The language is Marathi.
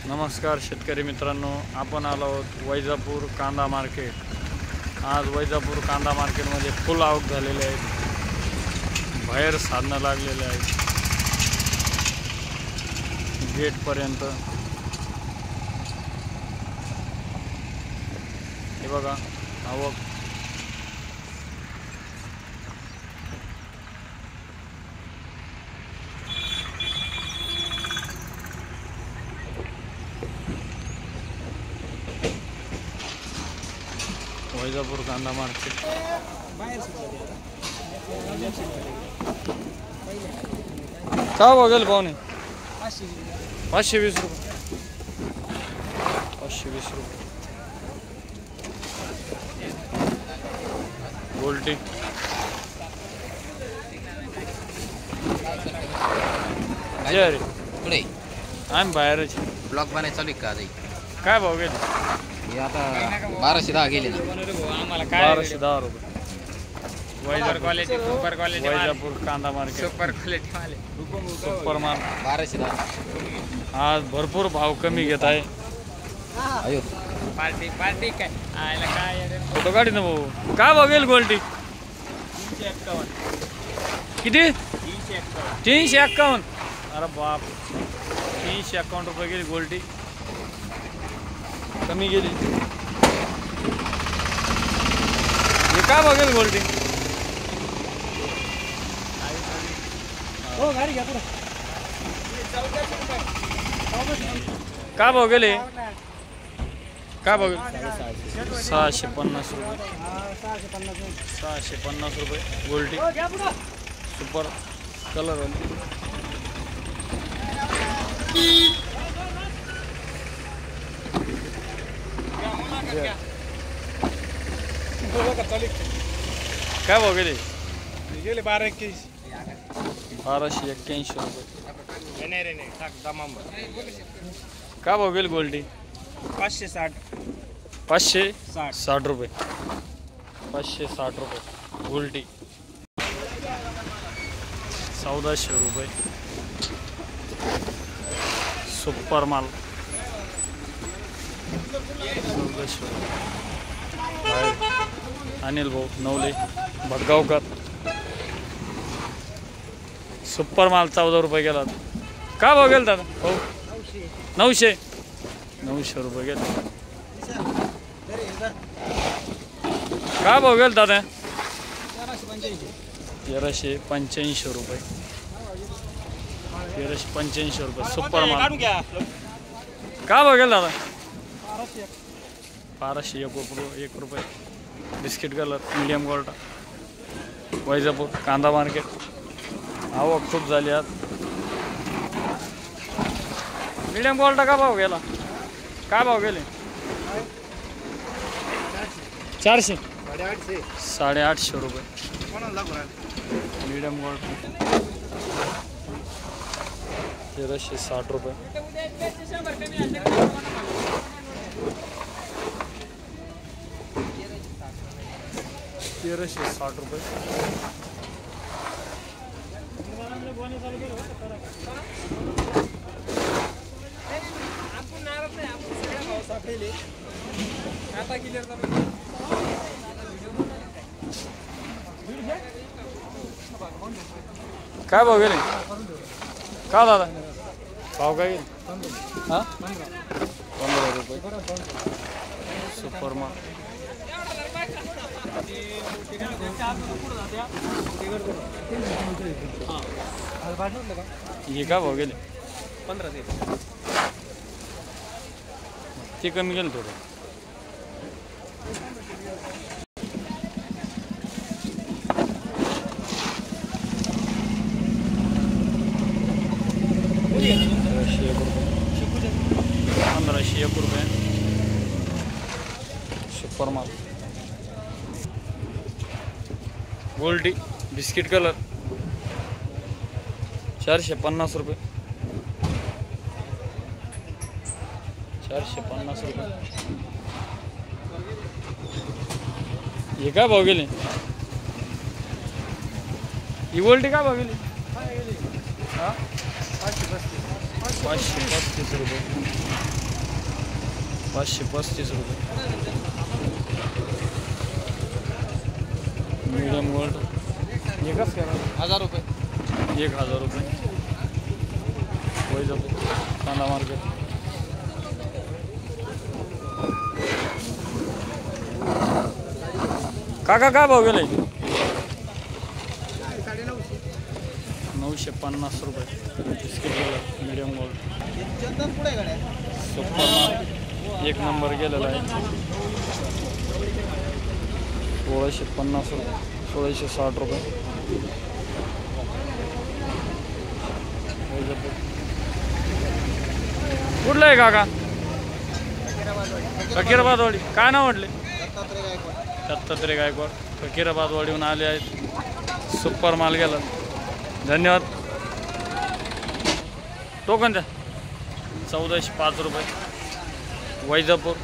नमस्कार शेतकरी मित्रांनो, आपण आलो आहोत वैजापूर कांदा मार्केट। आज वैजापूर कांदा मार्केटमध्ये फुल आवक झालेले आहेत, बाहेर साधनं लागलेले आहेत गेटपर्यंत। हे बघा आवक। वैजापूर कांदा मार्केट काय बघेल पाहुणे? 520 रुपये, 520 रुपये गोल्टी। अरे पुढे आम्ही बाहेरच ब्लॉक बनायचं चालू का? काय भाव गेले? हे आता 1210 गेले ना। आम्हाला काय 1210 रुपये super quality, super quality Vaijapur कांदा मार्केट, सुपर क्वालिटी वाले सुपर माल 1210। आज भरपूर भाव कमी घेत आहे। अयो पार्टी पार्टी काय आयला काय रे? फोटो काढी ना भाऊ। काय भाव गेल गोल्टी? 351 किती? 351 351। अरे बाप, 351 रुपये गेली गोल्टी, कमी गेली। हे काय बघेल गोल्टी? हो गाडी घ्या पुढे। काय भाव गेले? काय बघेल? 650 रुपये, 650 रुपये गोल्टी सुपर कलर वाली। काय भाव गेले? गेले 1281 1281 रुपये। नाही रे नाही टाक दमाम। काय भाव गेली गोल्टी? 560 560 रुपये, 560 रुपये गोल्टी। 1400 रुपये सुपर माल, 1400 रुपये। अनिल भाऊ नवले भटगावकर, सुपर माल 14 रुपये गेला। काय भाव गेला दादा? हो 900 रुपये गेले। काय भाव गेला दादा? 1385 रुपये, 1385 रुपये सुपर माल। काय भाव गेला दादा? 1201 रुपये बिस्किट कलर मीडियम गोल्टा। वैजापूर कांदा मार्केट आवक खूप झाली आज। मीडियम गोल्टा का भाव गेला? काय भाव गेले? 400 850 रुपये मीडियम गोल्टा। 1360 रुपये, 1360 रुपये। काय भाव गेले? का दादा भाव काय गेले? हां 15 रुपये सुपर माल। हे काय भाव गेले? 15 ते कमी गेलं थोडं। ₹1501 रुपये सुपर माल गोल्डी बिस्किट कलर 450 रुपये, 450 रुपये। हे काय भाव गेले? ही गोल्टी काय भाव गेली? 535 रुपये। 535 रुपये. मीडियम गोल्ड एकच करा 1000 रुपये. 1000 रुपये. वैजापूर कांदा मार्केट. काका काय भाव गेले? 950 रुपये. बिस्किट गेलं मीडियम गोल्ड. सुपर माल 1 नंबर गेलेला आहे. 1650 रुपये. 1660 रुपये. कुठलं आहे काका? फकीराबादवाडी. काय नाव म्हटले? दत्तात्रय गायकवाड. फकीराबादवाडीहून आले आहेत. सुपर माल गेला. धन्यवाद. टोकन द्या. 1405 रुपये. वैजापूर.